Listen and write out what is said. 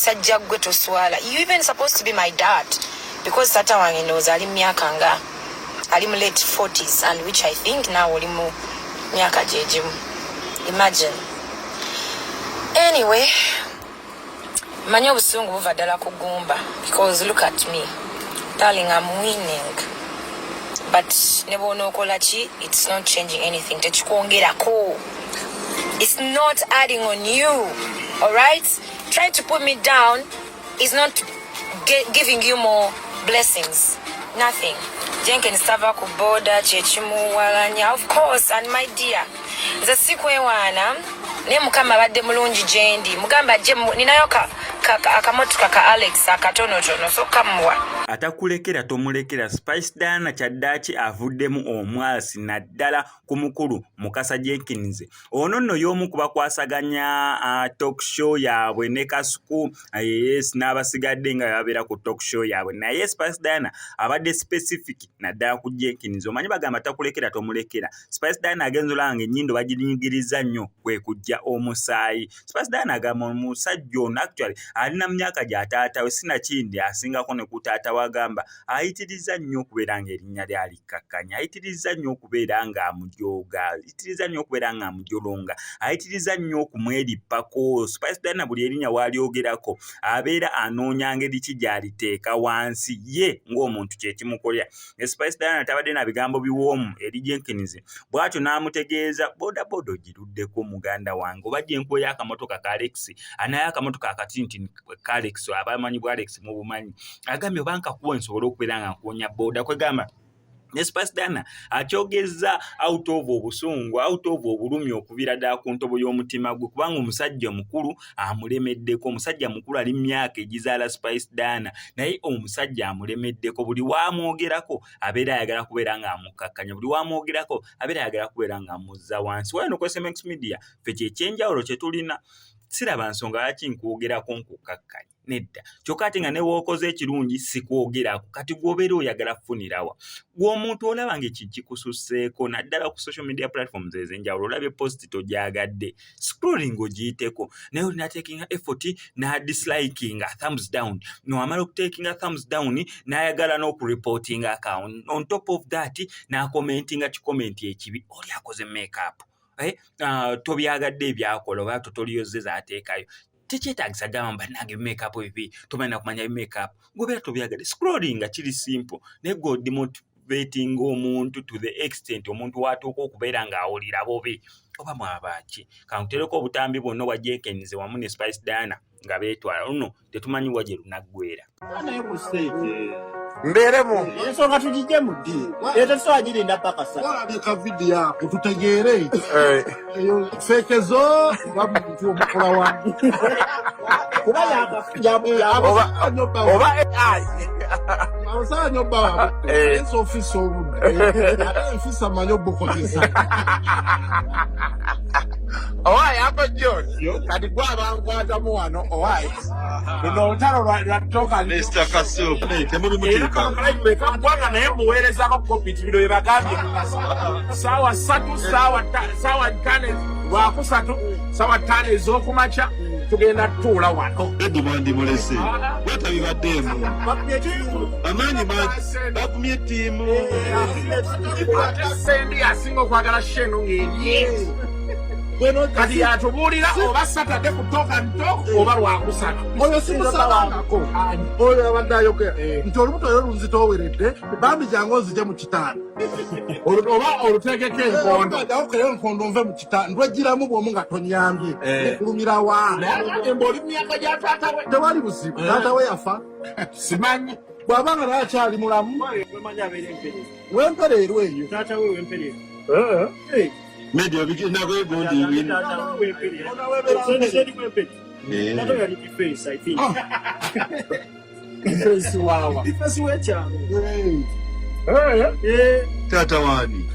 Musajja gwe toswala. You even supposed to be my dad because Tata wange knows ali myaka nga ali mu late 40s and which I think now oli mu myaka jejimu. Imagine. Anyway, manyo busungu buva ddala kugumba because look at me. Darling, I'm winning. But nebono kolachi, it's not changing anything. It's not adding on you. Alright? Trying to put me down is not giving you more blessings. Nothing. Jenkins stava kuboda chechimu walanya. Of course, and my dear. The sikwe wana. Ne mukama badde mulungi jendi. Mugamba je ninayo akamotuka ka Alex akatonotono so kamwa. Atakulekera tomulekera Spice Dana kyaddaaki avuddemu omwasi naddala ku Mukulu Mukasa Jenkins. Ono nno y'omu ku bakwasaganya talk show yaabwe ne Kasuku yes n'abasigadde nga babeera ku talk show yaabwe. Naye Spice Dana abadde specific naddala ku Jenkins. Omanyi bagamba atakulekera tomulekera. Spice Dana agenza olanga ennyindo bagiringiriza nnyo kwe kujja omusaayi. Spice Dana agamba omusajja ono actually alina myaka gya taata we sinakindi asingako ne ku taata wagamba ayitiriza nnyo okubeera nga erinnya lyali kkakkanya, ayitiriza nnyo okubeera nga amujooga, ayitiriza nnyo okubeera nga amujolonga, ayitiriza nnyo okumwerippako. Spice Dana buli erinnya walyogerako abeera anoonya ngeri ki gy'aliteeka wansi ye ng'omuntu kye kimukolera. Spice Dana tabadde na bigambo biwoomu eri Jenkins bw'atyo n'amutegeeza boda ogiruddeko muganda wange oba gyenkuwa y'akamotoka ka Alex anayo akamotoka akatinti ka Alex abamanyi bwa Alex mu bumanyi agambye obanka kuwa nsobola okubeera nga nkuwonya boda kwegamba. Spice Dana akyogeza out of obusungu out of obulumi okubira ddala ku ntobo y'omutima gwe kubanga omusajja mukulu amulemeddeko. Omusajja mukulu ali myaka egizaala Spice Dana naye omusajja amulemeddeko. Buli wamwogerako abeera ayagala kubeera nga amukkakkanya, buli wamwogerako abeera ayagala kubeera nga amuzza wansi. Wano ku SMX Media fe kyekyenjawulo kye tulina siraba nsonga lwaki nkwogerako nkukkakkanya nedda kyokka ate nga ne wookoze ekirungi sikwogerako kati gwobeera oyagala kufunirawa gw'omuntu olaba ng'ekikususseeko naddala ku social media platforms ez'enjawulo olabye post togyagadde scrolling ogiyiteko naye olina takinga effort na disliking thumbs down noamala okutekinga thumbs down n'ayagala n'okureporting account on top of that n'akomentinga kikomenti ekibi oli akoze makeup tobyagadde ebyakola oba totoliyozeza ateekayo tekyetaagisa gamba nange makeup ebi tomanyi kumanya makeup gobeera tobyagadde scrolling nga kiri simple naye go demotivating omuntu to the extent omuntu watuuka okubeera ng'awulira bobe oba mwabaki kankutereko obutambi bwonna bwa Jenkins wamu ne Spice Dana nga beetwala luno tetumanyi wa gye lunaggwera mberemo ensonga tugijje mu ddi era twagirinda paka sa walabika vidiyo ako tutegeere eyo fekezo bamuntu omukola wange kuba oba awusanya obba ensi ofisi obudde ate enfisi amanyi obbukozesa owaayi ako John kati gwe abankwatamu wano owaayi luno olutalo lwatoka Mr. Kasuku kampwanga naye muweerezako kopiti bino bye bagambye saawa 3 saawa 5 lwakusatu saawa 5 ez'okumakya tugenda tutuula wano edumandi mulese wetabibaddeemu amaanyi bakumye ettiimu sendi asinga okwagala sheno ng'eryezi kati yatubuulira oba Saturday kutoka ntoko oba lwakusatu oyo simusalabangako oyo abadde ayogera nti olubuto oyo lunzita oweredde bambi jangu onzije mu kitanda oba olutegeko enkondo ajawokeyo enkondo nve mu kitanda ndwegiramu bwomu nga tonyambye okulumira waana emba oli myaka gya taata we tewali buzibu taata we yafa simanyi bw'abanga naye akyali mulamu wempereerwa eyo taata we wempereerwa media bigenda kwegondi ibintu face I think face wawa face wecha tata wani